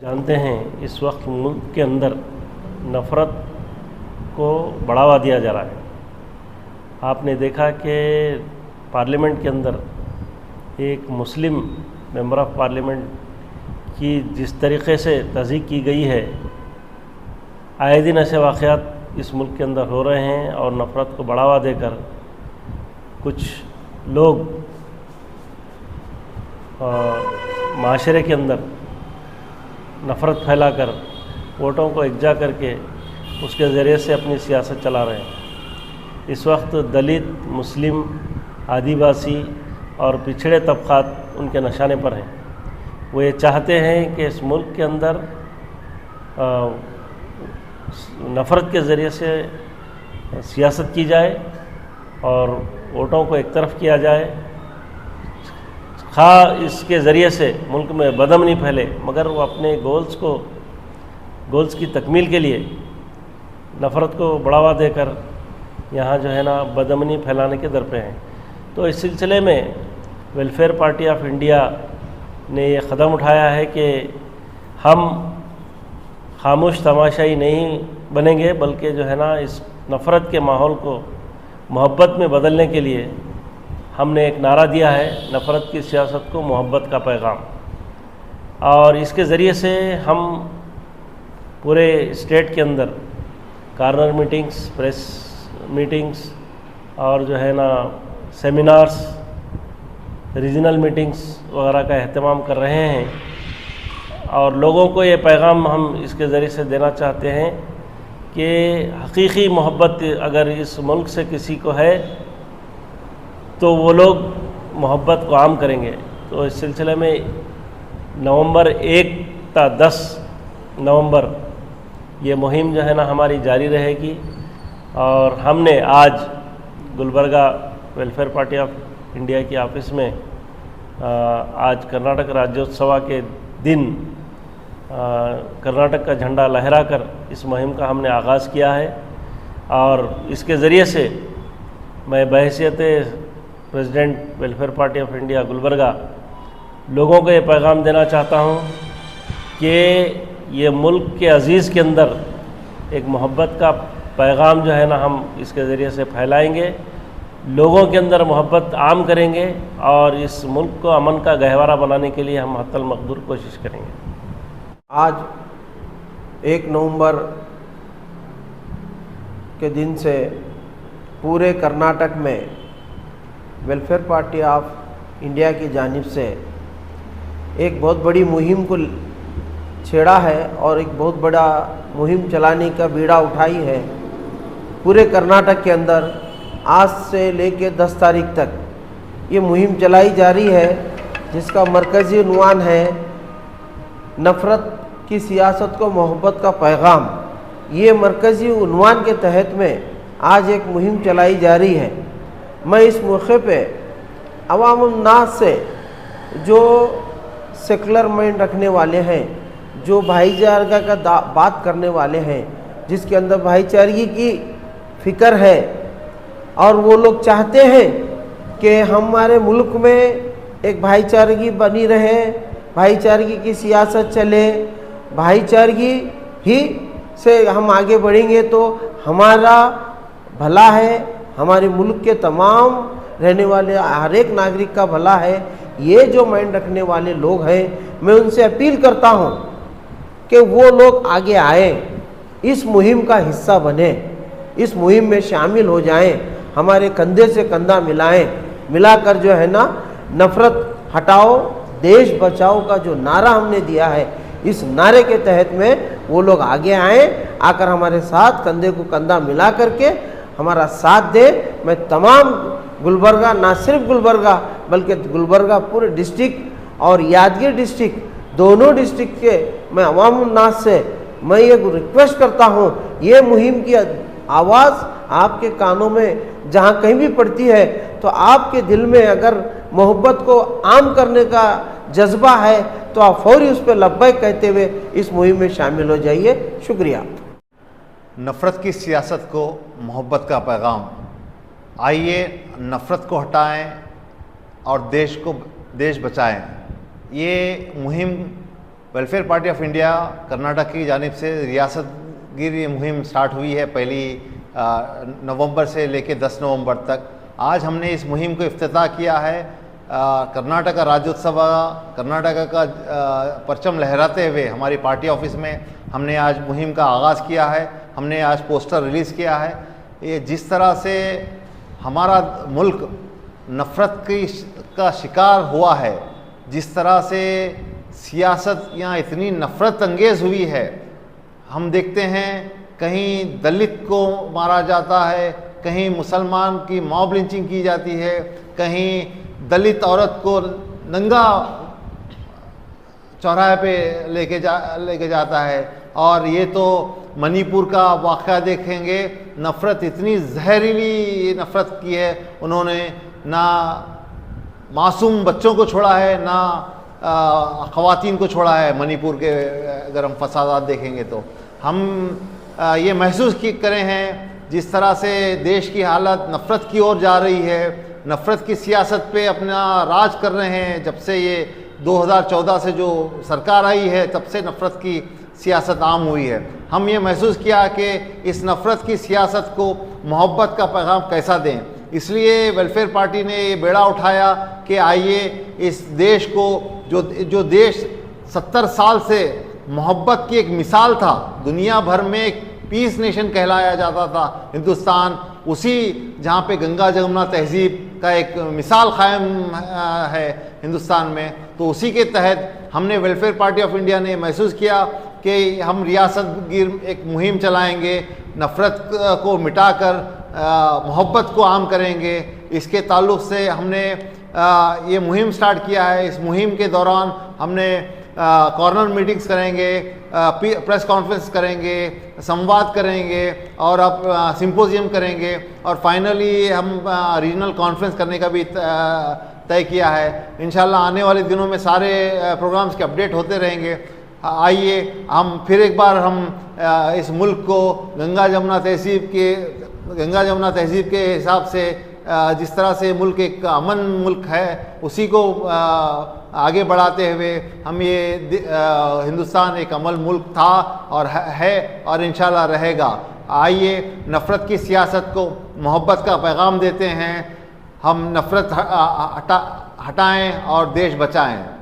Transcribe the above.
जानते हैं इस वक्त मुल्क के अंदर नफ़रत को बढ़ावा दिया जा रहा है। आपने देखा कि पार्लियामेंट के अंदर एक मुस्लिम मेंबर ऑफ़ पार्लियामेंट की जिस तरीक़े से तज़ीक़ की गई है, आए दिन ऐसे वाक़यात इस मुल्क के अंदर हो रहे हैं और नफ़रत को बढ़ावा देकर कुछ लोग माशरे के अंदर नफ़रत फैलाकर वोटों को एकजा करके उसके ज़रिए से अपनी सियासत चला रहे हैं। इस वक्त दलित, मुस्लिम, आदिवासी और पिछड़े तबक़ात उनके निशाने पर हैं। वो ये चाहते हैं कि इस मुल्क के अंदर नफ़रत के ज़रिए से सियासत की जाए और वोटों को एक तरफ किया जाए। खा इसके ज़रिए से मुल्क में बदअमनी फैले, मगर वो अपने गोल्स की तकमील के लिए नफ़रत को बढ़ावा देकर यहाँ जो है ना बदअमनी फैलाने के दर पे हैं। तो इस सिलसिले में वेलफेयर पार्टी ऑफ इंडिया ने ये क़दम उठाया है कि हम खामोश तमाशाई नहीं बनेंगे, बल्कि जो है ना इस नफ़रत के माहौल को मोहब्बत में बदलने के लिए हमने एक नारा दिया है, नफ़रत की सियासत को मोहब्बत का पैगाम। और इसके ज़रिए से हम पूरे स्टेट के अंदर कॉर्नर मीटिंग्स, प्रेस मीटिंग्स और जो है ना सेमिनार्स, रीजनल मीटिंग्स वगैरह का अहतमाम कर रहे हैं। और लोगों को ये पैगाम हम इसके ज़रिए से देना चाहते हैं कि हकीकी मोहब्बत अगर इस मुल्क से किसी को है तो वो लोग मोहब्बत को आम करेंगे। तो इस सिलसिले में नवंबर 1 ता 10 नवंबर ये मुहिम जो है ना हमारी जारी रहेगी। और हमने आज Gulbarga welfare party of India की ऑफ़िस में आज कर्नाटक राज्योत्सव के दिन कर्नाटक का झंडा लहराकर इस मुहिम का हमने आगाज़ किया है। और इसके ज़रिए से मैं बहैसियत president welfare party of India Gulbarga लोगों को ये पैगाम देना चाहता हूँ कि ये मुल्क के अज़ीज़ के अंदर एक मोहब्बत का पैगाम जो है ना हम इसके ज़रिए से फैलाएंगे, लोगों के अंदर मोहब्बत आम करेंगे और इस मुल्क को अमन का गहवारा बनाने के लिए हम हत्तल मक़दूर कोशिश करेंगे। आज 1 नवंबर के दिन से पूरे कर्नाटक में वेलफेयर पार्टी ऑफ इंडिया की जानिब से एक बहुत बड़ी मुहिम को छेड़ा है और एक बहुत बड़ा मुहिम चलाने का बीड़ा उठाई है। पूरे कर्नाटक के अंदर आज से लेकर 10 तारीख तक ये मुहिम चलाई जा रही है, जिसका मरकज़ी उन्वान है नफ़रत की सियासत को मोहब्बत का पैगाम। ये मरकज़ी उन्वान के तहत में आज एक मुहिम चलाई जा रही है। मैं इस मौके पे अवामुन्नास से जो सेकुलर माइंड रखने वाले हैं, जो भाईचारा का बात करने वाले हैं, जिसके अंदर भाईचारगी की फ़िक्र है और वो लोग चाहते हैं कि हमारे मुल्क में एक भाईचारगी बनी रहे, भाईचारगी की सियासत चले, भाईचारगी ही से हम आगे बढ़ेंगे तो हमारा भला है, हमारे मुल्क के तमाम रहने वाले हर एक नागरिक का भला है। ये जो माइंड रखने वाले लोग हैं, मैं उनसे अपील करता हूँ कि वो लोग आगे आए, इस मुहिम का हिस्सा बने, इस मुहिम में शामिल हो जाएं, हमारे कंधे से कंधा मिलाकर जो है ना नफ़रत हटाओ देश बचाओ का जो नारा हमने दिया है, इस नारे के तहत में वो लोग आगे आएँ, आकर हमारे साथ कंधे को कंधा मिला करके हमारा साथ दे। मैं तमाम गुलबर्गा, ना सिर्फ गुलबर्गा बल्कि गुलबर्गा पूरे डिस्ट्रिक्ट और यादगीर डिस्ट्रिक्ट, दोनों डिस्ट्रिक्ट के मैं अवामुन्नास से मैं ये रिक्वेस्ट करता हूँ, ये मुहिम की आवाज़ आपके कानों में जहाँ कहीं भी पड़ती है तो आपके दिल में अगर मोहब्बत को आम करने का जज्बा है तो आप फौरी उस पर लब्बैक कहते हुए इस मुहिम में शामिल हो जाइए। शुक्रिया। नफ़रत की सियासत को मोहब्बत का पैगाम। आइए नफ़रत को हटाएं और देश बचाएं। ये मुहिम welfare party of India Karnataka की जानिब से रियासत गिर ये मुहिम स्टार्ट हुई है 1 नवंबर से लेकर 10 नवंबर तक। आज हमने इस मुहिम को इफ्तिताह किया है। कर्नाटक का राज्योत्सव, कर्नाटक का परचम लहराते हुए हमारी पार्टी ऑफिस में हमने आज मुहिम का आगाज़ किया है। हमने आज पोस्टर रिलीज़ किया है। ये जिस तरह से हमारा मुल्क नफ़रत का शिकार हुआ है, जिस तरह से सियासत यहाँ इतनी नफ़रत अंगेज़ हुई है, हम देखते हैं कहीं दलित को मारा जाता है, कहीं मुसलमान की मॉब लिंचिंग की जाती है, कहीं दलित औरत को नंगा चौराहे पे लेके जाता है। और ये तो मणिपुर का वाक़या देखेंगे, नफ़रत इतनी जहरीली नफ़रत की है। उन्होंने ना मासूम बच्चों को छोड़ा है, ना ख़वातीन को छोड़ा है। मणिपुर के अगर हम फसादात देखेंगे तो हम ये महसूस करें हैं जिस तरह से देश की हालत नफ़रत की ओर जा रही है, नफ़रत की सियासत पे अपना राज कर रहे हैं। जब से ये 2014 से जो सरकार आई है, तब से नफ़रत की सियासत आम हुई है। हम ये महसूस किया कि इस नफ़रत की सियासत को मोहब्बत का पैगाम कैसा दें। इसलिए वेलफेयर पार्टी ने ये बेड़ा उठाया कि आइए इस देश को, जो देश 70 साल से मोहब्बत की एक मिसाल था, दुनिया भर में एक पीस नेशन कहलाया जाता था हिंदुस्तान, उसी जहाँ पे गंगा जमुना तहजीब का एक मिसाल कायम है हिंदुस्तान में, तो उसी के तहत हमने वेलफेयर पार्टी ऑफ इंडिया ने महसूस किया कि हम रियासत गिर एक मुहिम चलाएंगे, नफ़रत को मिटाकर मोहब्बत को आम करेंगे। इसके ताल्लुक़ से हमने ये मुहिम स्टार्ट किया है। इस मुहिम के दौरान हमने कॉर्नर मीटिंग्स करेंगे, प्रेस कॉन्फ्रेंस करेंगे, संवाद करेंगे और अब सिंपोजियम करेंगे और फाइनली हम रीजनल कॉन्फ्रेंस करने का भी तय किया है। इंशाल्लाह आने वाले दिनों में सारे प्रोग्राम्स के अपडेट होते रहेंगे। आइए हम फिर एक बार हम इस मुल्क को गंगा जमुना तहजीब के हिसाब से, जिस तरह से मुल्क एक अमन मुल्क है, उसी को आगे बढ़ाते हुए हम ये हिंदुस्तान एक अमन मुल्क था और है और इंशाल्लाह रहेगा। आइए नफ़रत की सियासत को मोहब्बत का पैगाम देते हैं। हम नफ़रत हटाएं और देश बचाएं।